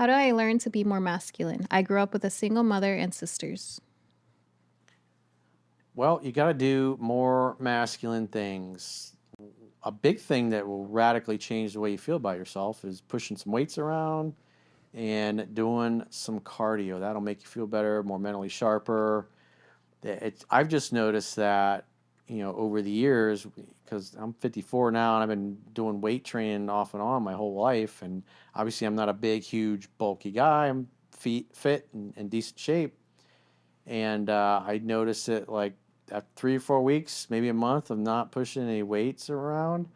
How do I learn to be more masculine? I grew up with a single mother and sisters. Well, you got to do more masculine things. A big thing that will radically change the way you feel about yourself is pushing some weights around and doing some cardio. That'll make you feel better, more mentally sharper. I've just noticed that, over the years, because I'm 54 now and I've been doing weight training off and on my whole life. And obviously, I'm not a big, huge, bulky guy. I'm fit and in decent shape. And I noticed it like after 3 or 4 weeks, maybe a month of not pushing any weights around.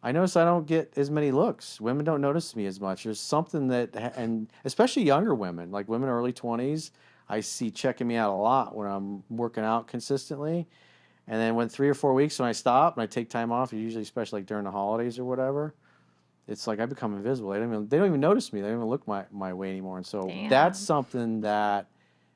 I notice I don't get as many looks. Women don't notice me as much. There's something and especially younger women, like women early 20s, I see checking me out a lot when I'm working out consistently. And then when 3 or 4 weeks when I stop and I take time off, usually especially like during the holidays or whatever, it's like I become invisible. They don't even notice me. They don't even look my way anymore. And so that's Damn. something that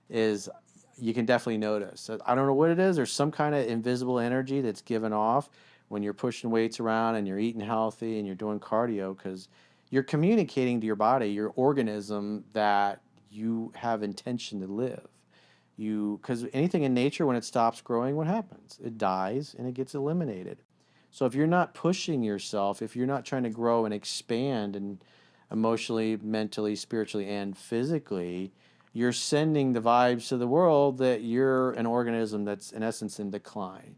is you can definitely notice. I don't know what it is. There's some kind of invisible energy that's given off when you're pushing weights around and you're eating healthy and you're doing cardio because you're communicating to your body, your organism, that you have intention to live. Because anything in nature, when it stops growing, what happens? It dies and it gets eliminated. So if you're not pushing yourself, if you're not trying to grow and expand and emotionally, mentally, spiritually, and physically, you're sending the vibes to the world that you're an organism that's in essence in decline.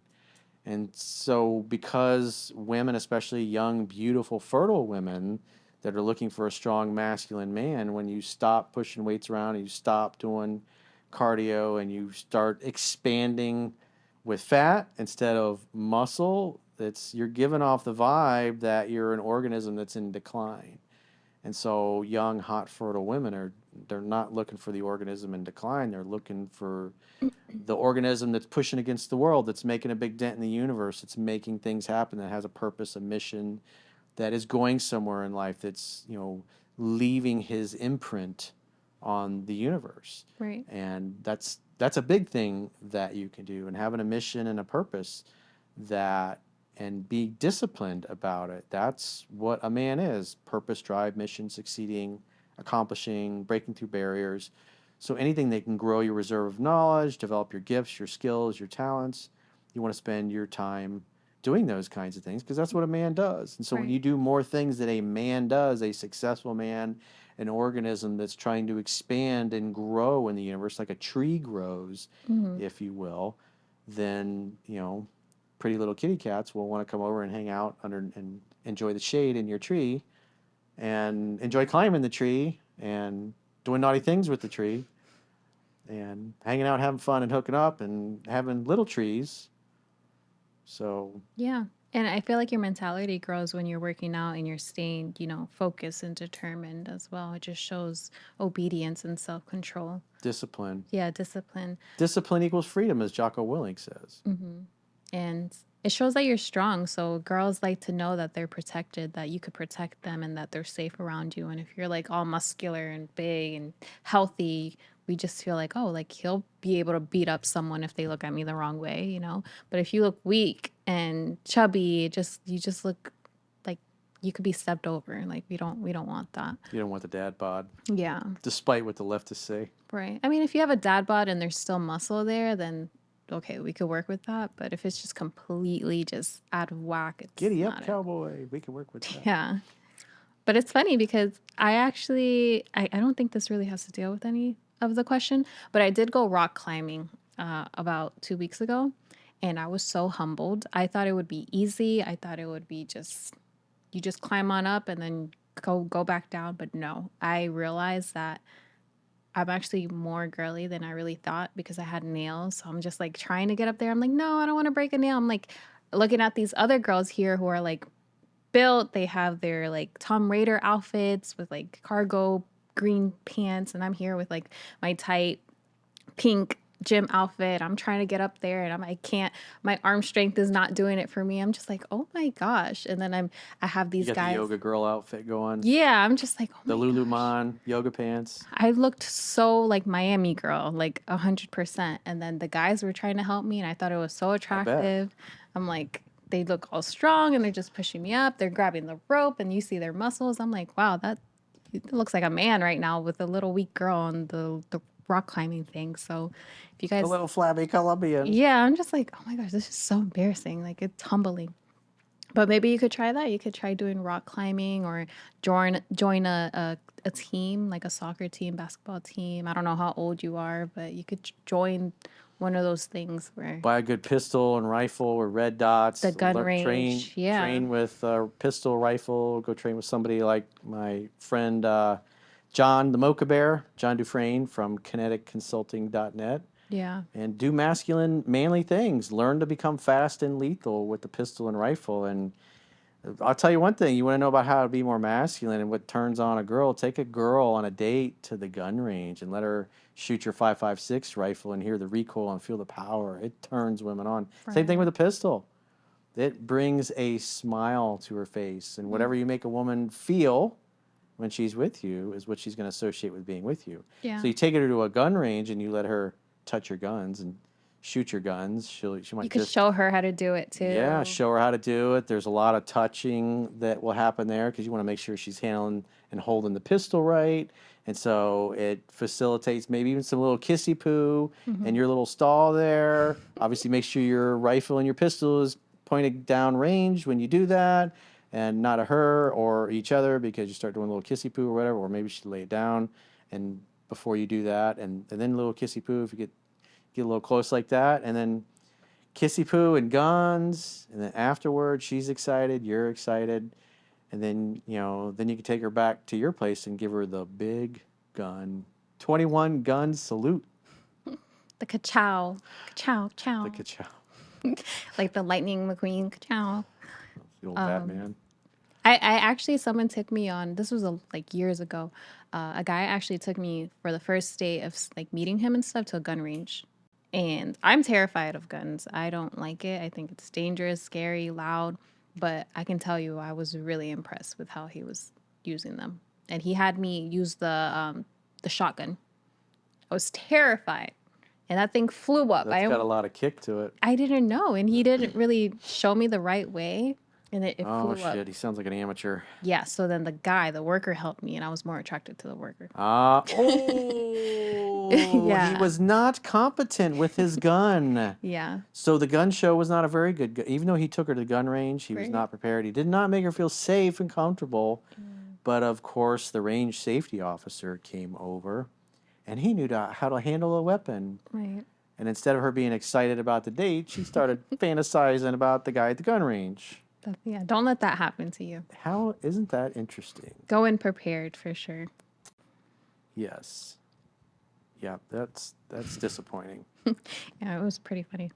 And so, because women, especially young, beautiful, fertile women that are looking for a strong masculine man, when you stop pushing weights around and you stop doing cardio and you start expanding with fat instead of muscle, you're giving off the vibe that you're an organism that's in decline. And so young, hot, fertile women they're not looking for the organism in decline. They're looking for the organism that's pushing against the world, that's making a big dent in the universe, that's making things happen, that has a purpose, a mission, that is going somewhere in life, that's, leaving his imprint on the universe. Right. And that's a big thing that you can do, and having a mission and a purpose that and be disciplined about it. That's what a man is: purpose, drive, mission, succeeding, accomplishing, breaking through barriers. So anything that can grow your reserve of knowledge, develop your gifts, your skills, your talents, you want to spend your time doing those kinds of things because that's what a man does. And so when Right. you do more things that a man does, a successful man, an organism that's trying to expand and grow in the universe like a tree grows, Hmm. if you will, then, pretty little kitty cats will want to come over and hang out under and enjoy the shade in your tree and enjoy climbing the tree and doing naughty things with the tree and hanging out, having fun, and hooking up and having little trees. So, Yeah. And I feel like your mentality grows when you're working out and you're staying, focused and determined as well. It just shows obedience and self control. discipline. Yeah, discipline. Discipline equals freedom, as Jocko Willink says. And it shows that you're strong. So girls like to know that they're protected, that you could protect them and that they're safe around you. And if you're like all muscular and big and healthy, we just feel like, oh, like he'll be able to beat up someone if they look at me the wrong way. But if you look weak and chubby, you just look like you could be stepped over. Like we don't want that. You don't want the dad bod, Yeah. despite what the leftists say. Right. I mean, if you have a dad bod and there's still muscle there, then okay, we could work with that. But if it's just completely just out of whack, it's Giddy up, not it. cowboy. We can work with that. Yeah. But it's funny because I don't think this really has to deal with any of the question, but I did go rock climbing about 2 weeks ago and I was so humbled. I thought it would be easy. I thought it would be just, you just climb on up and then go back down. But no, I realized that I'm actually more girly than I really thought because I had nails. So I'm just like trying to get up there. I'm like, no, I don't want to break a nail. I'm like looking at these other girls here who are like built. They have their like Tom Raider outfits with like cargo green pants. And I'm here with like my tight pink gym outfit. I'm trying to get up there and I can't, my arm strength is not doing it for me. I'm just like, oh my gosh. And then I have You these got the guys. yoga girl outfit going, Yeah, I'm just like, oh the my gosh. Lululemon yoga pants. I looked so like Miami girl, like 100%. And then the guys were trying to help me, and I thought it was so I bet. attractive. I'm like, they look all strong, and they're just pushing me up. They're grabbing the rope, and you see their muscles. I'm like, wow, It looks like a man right now with a little weak girl on the rock climbing thing. So if you The guys, little flabby Colombian. yeah, I'm just like, oh my gosh, this is so embarrassing. Like it's humbling. But maybe you could try that. You could try doing rock climbing or join a team, like a soccer team, basketball team. I don't know how old you are, but you could join one of those things where Buy a good pistol and rifle or red the dots. gun Train range, yeah. train with a pistol rifle. Go train with somebody like my friend John the Mocha Bear, John Dufresne from kineticconsulting.net. Yeah. And do masculine, manly things. Learn to become fast and lethal with the pistol and rifle. And I'll tell you one thing, you want to know about how to be more masculine and what turns on a girl, take a girl on a date to the gun range and let her shoot your 5.56 rifle and hear the recoil and feel the power. It turns women on. Same thing with Right. a pistol. It brings a smile to her face. And Mm. whatever you make a woman feel when she's with you is what she's going to associate with being with you. Yeah. So you take her to a gun range and you let her touch your guns and shoot your guns. She You might could just, show her how to do it yeah, too. show her how to do it. There's a lot of touching that will happen there because you want to make sure she's handling and holding the pistol right. And so it facilitates maybe even some little kissy poo Hmm. and your little stall there. Obviously, make sure your rifle and your pistol is pointed down range when you do that and not at her or each other because you start doing a little kissy poo or whatever, or maybe you should lay it down and before you do that and then a little kissy poo if you get a little close like that and then kissy poo and guns, and then afterwards she's excited, you're excited, and then then you can take her back to your place and give her the big gun, 21 gun salute, The ka-chow, ka-chow, the chow, ka like the Lightning McQueen ka-chow. the old Um, Batman. I actually someone took me on. This was like years ago. A guy actually took me for the first day of like meeting him and stuff to a gun range, and I'm terrified of guns. I don't like it. I think it's dangerous, scary, loud. But I can tell you, I was really impressed with how he was using them, and he had me use the shotgun. I was terrified, and that thing flew up. That's got a lot of kick to it. I didn't know, and he didn't really show me the right way, and it Oh flew up. shit, he sounds like an amateur. Yeah, so then the worker helped me, and I was more attracted to the worker. Oh, he Yeah, was not competent with his gun. yeah, So the gun show was not a very good, even though he took her to the gun range, he was right. not prepared. He did not make her feel safe and comfortable. Mm, But of course, the range safety officer came over and he knew how to handle a weapon. right. And instead of her being excited about the date, she started fantasizing about the guy at the gun range. Yeah, don't let that happen to you. How isn't that interesting? Go in prepared for sure. Yes. Yeah, that's disappointing. Yeah, it was pretty funny.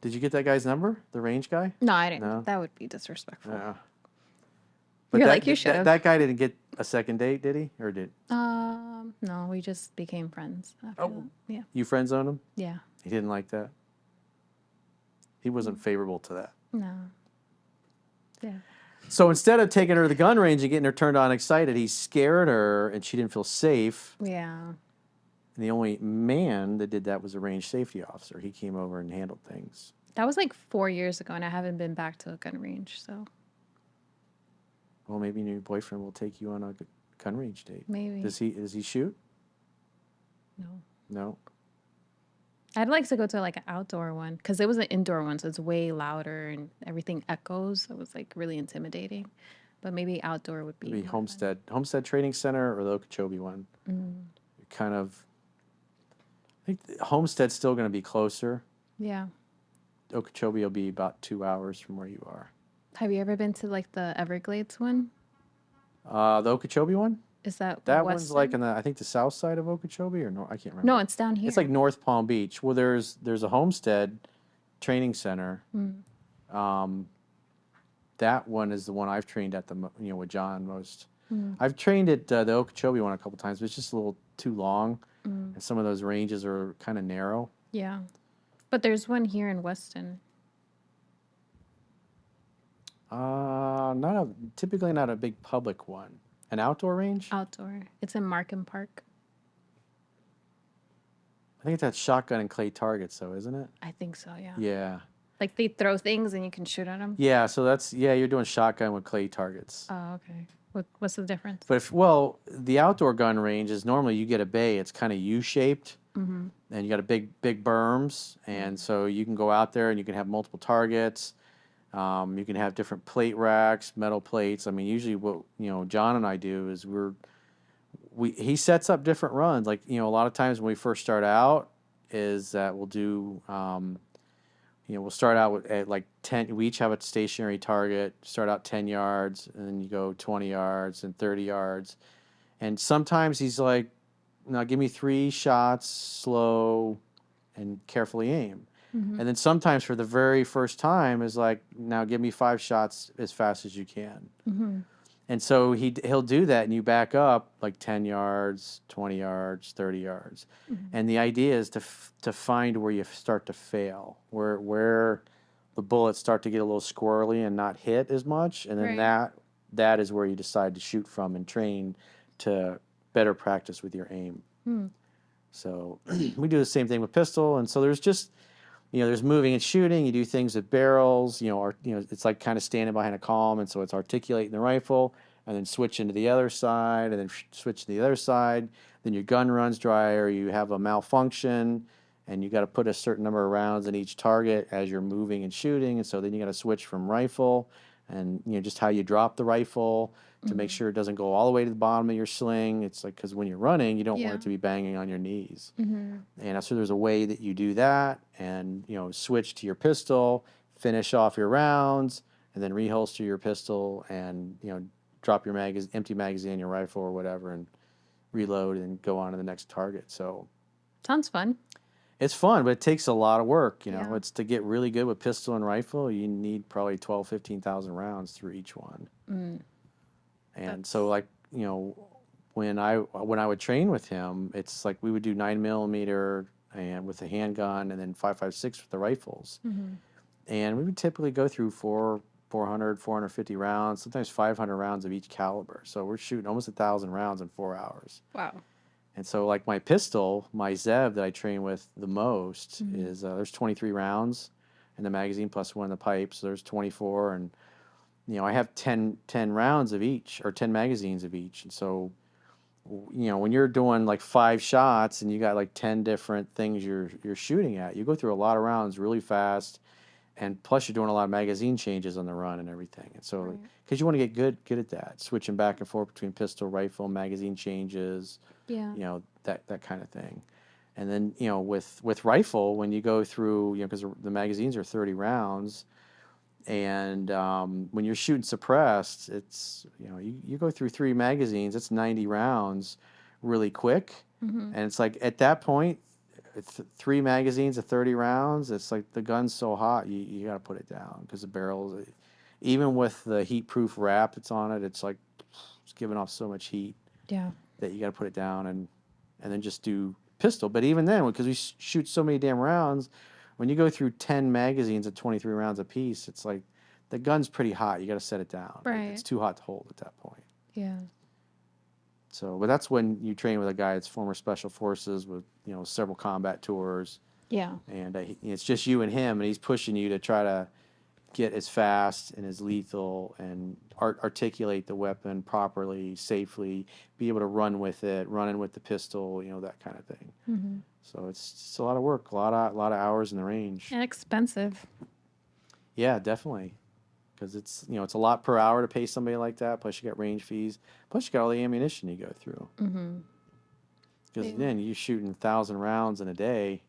Did you get that guy's number? The range guy? No, I didn't. No. That would be disrespectful. Yeah. But You're like, you should have. that guy didn't get a second date, did he? Or did? No, we just became friends after Oh, that. Yeah, you friend zoned him? yeah. He didn't like that. He wasn't favorable to that. No, yeah. So instead of taking her to the gun range and getting her turned on excited, he scared her and she didn't feel safe. Yeah. And the only man that did that was a range safety officer. He came over and handled things. That was like 4 years ago, and I haven't been back to a gun range, so Well, maybe your boyfriend will take you on a gun range date. maybe. Does he shoot? No. No. I'd like to go to like an outdoor one because it was an indoor one, so it's way louder and everything echoes. It was like really intimidating. But maybe outdoor would be Maybe more fun. Homestead Training Center or the Okeechobee one. Mm, Kind of. I think Homestead's still going to be closer. yeah. Okeechobee will be about 2 hours from where you are. Have you ever been to like the Everglades one? The Okeechobee one? Is that That one's like western? in I think the south side of Okeechobee or no, I can't No, remember. it's down here. It's like North Palm Beach. Well, there's a Homestead training center. Mm, Um, that one is the one I've trained at with John most. mm, I've trained at the Okeechobee one a couple times, but it's just a little too long, mm. and some of those ranges are kind of narrow. Yeah. But there's one here in Weston. Typically not a big public one. An outdoor range? Outdoor. It's in Markham Park. I think it's that shotgun and clay targets, though, isn't it? I think so, yeah. Yeah. Like they throw things and you can shoot at them. Yeah, so you're doing shotgun with clay targets. Oh, okay. What's the difference? But well, the outdoor gun range is normally you get a bay, it's kind of U-shaped, Mm-hmm. and you got a big berms, and so you can go out there and you can have multiple targets. You can have different plate racks, metal plates. I mean, usually what John and I do is he sets up different runs. Like a lot of times when we first start out, is that we'll do we'll start out at like 10. We each have a stationary target. Start out 10 yards, and then you go 20 yards and 30 yards. And sometimes he's like, "Now give me 3 shots, slow, and carefully aim." Mm-hmm. And then sometimes for the very first time is like, "Now give me 5 shots as fast as you can." Mm-hmm. And so he'll do that, and you back up like 10 yards, 20 yards, 30 yards. Mm-hmm. And the idea is to find where you start to fail, where the bullets start to get a little squirrely and not hit as much, and then Right. that is where you decide to shoot from and train to better practice with your aim. Mm. So we do the same thing with pistol, and so there's just there's moving and shooting. You do things with barrels, or it's like kind of standing behind a column, and so it's articulating the rifle, and then switch into the other side, and then switch to the other side. Then your gun runs dry, or you have a malfunction, and you got to put a certain number of rounds in each target as you're moving and shooting, and so then you got to switch from rifle, and just how you drop the rifle to make Mm-hmm. sure it doesn't go all the way to the bottom of your sling. It's like because when you're running, you don't want Yeah. it to be banging on your knees. Mm-hmm. And so there's a way that you do that, and switch to your pistol, finish off your rounds, and then reholster your pistol, and drop your empty magazine in your rifle or whatever, and reload and go on to the next target. So Sounds fun. it's fun, but it takes a lot of work. Yeah. It's to get really good with pistol and rifle. You need probably 12, 15,000 rounds through each one. Mm. And so That's like when I would train with him, it's like we would do 9mm and with a handgun, and then 5.56 with the rifles, mm-hmm. and we would typically go through 450 rounds, sometimes 500 rounds of each caliber. So we're shooting almost 1,000 rounds in 4 hours. Wow. And so like my pistol, my Zev that I train with the most Mm-hmm. is there's 23 rounds in the magazine plus one in the pipe, so there's 24, and I have 10 rounds of each, or 10 magazines of each. And so when you're doing like 5 shots and you got like 10 different things you're shooting at, you go through a lot of rounds really fast, and plus you're doing a lot of magazine changes on the run and everything. And so Right. because you want to get good at that, switching back and forth between pistol, rifle, magazine changes, Yeah. that kind of thing. And then with rifle, when you go through, because the magazines are 30 rounds, and when you're shooting suppressed, it's you go through 3 magazines, it's 90 rounds really quick. Mm-hmm. And it's like at that point, 3 magazines of 30 rounds, it's like the gun's so hot, you got to put it down, because the barrels, even with the heat proof wrap that's on it, it's like it's giving off so much heat Yeah. that you got to put it down, and then just do pistol. But even then, because we shoot so many damn rounds, when you go through 10 magazines at 23 rounds a piece, it's like the gun's pretty hot. You got to set it down. Right. It's too hot to hold at that point. Yeah. So, but that's when you train with a guy that's former special forces with several combat tours, Yeah. and it's just you and him, and he's pushing you to try to get as fast and as lethal and articulate the weapon properly, safely, be able to run with it, running with the pistol, that kind of thing. Mm-hmm. So it's a lot of work, a lot of hours in the range. And expensive. Yeah, definitely, because it's a lot per hour to pay somebody like that. Plus you got range fees. Plus you got all the ammunition you go through. Mm-hmm. Because Yeah. then you're shooting 1,000 rounds in a day.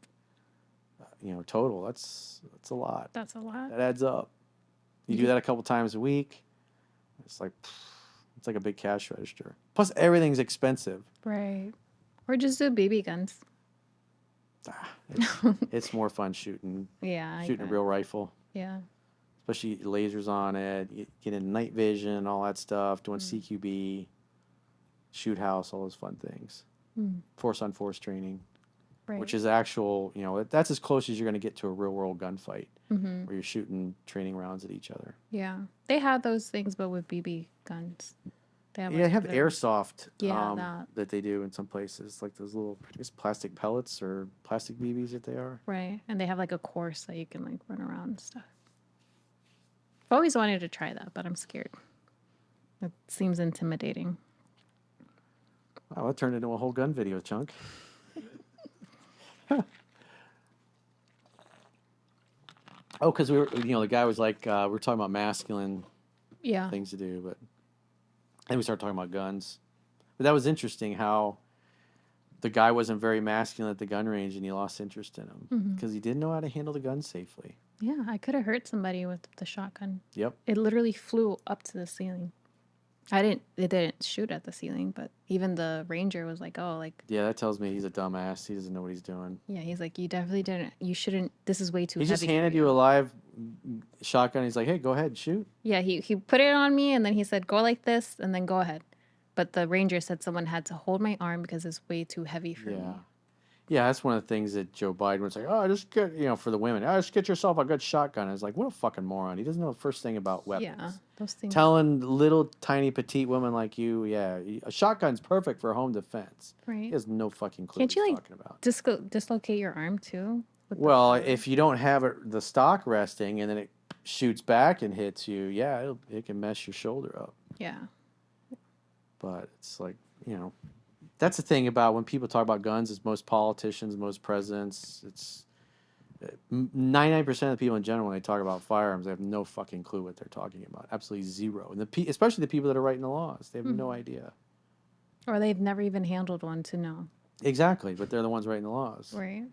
Total. That's a lot. That's a lot. That adds up. You do that a couple times a week. It's like a big cash register. Plus everything's expensive. Right. Or just do BB guns. It's more fun shooting Yeah. a real rifle. Yeah. Especially lasers on it, you get in night vision, all that stuff, doing CQB, shoot house, all those fun things. Mm. Force on force training, Right. which is actual, that's as close as you're going to get to a real world gunfight, Mm-hmm. where you're shooting training rounds at each other. Yeah. They had those things, but with BB guns. They have Yeah, they like have the airsoft yeah, that that they do in some places, like those little, I guess, plastic pellets or plastic BBs that they are. right, and they have like a course that you can like run around and stuff. I've always wanted to try that, but I'm scared. It seems intimidating. Wow, that turned into a whole gun video chunk. Oh, because the guy was like, we were talking about masculine Yeah. things to do, but then we started talking about guns. But that was interesting how the guy wasn't very masculine at the gun range and he lost interest in him Hmm. because he didn't know how to handle the gun safely. Yeah, I could have hurt somebody with the shotgun. Yep. It literally flew up to the ceiling. It didn't shoot at the ceiling, but even the ranger was like, oh, like, Yeah, that tells me he's a dumbass. He doesn't know what he's doing. yeah, he's like, you definitely didn't, you shouldn't, this is way too He just heavy for handed you a you. live shotgun. He's like, hey, go ahead, shoot. Yeah, he put it on me and then he said, go like this and then go ahead. But the ranger said someone had to hold my arm because it's way too heavy for Yeah. me. Yeah, that's one of the things that Joe Biden was like, oh, just get, for the women, oh, just get yourself a good shotgun. I was like, what a fucking moron. He doesn't know the first thing about Yeah, weapons. those things. Telling little tiny petite women like you, yeah, a shotgun's perfect for home defense. He Right. has no fucking clue what Can't he's you like talking about. dislocate your arm too with the Well, power? if you don't have the stock resting and then it shoots back and hits you, yeah, it can mess your shoulder up. Yeah. But it's like, that's the thing about when people talk about guns is most politicians, most presidents, it's 99% of the people in general, when they talk about firearms, they have no fucking clue what they're talking about. Absolutely zero. And especially the people that are writing the laws, they have no Hmm. idea. Or they've never even handled one to know. Exactly, but they're the ones writing the laws. Right.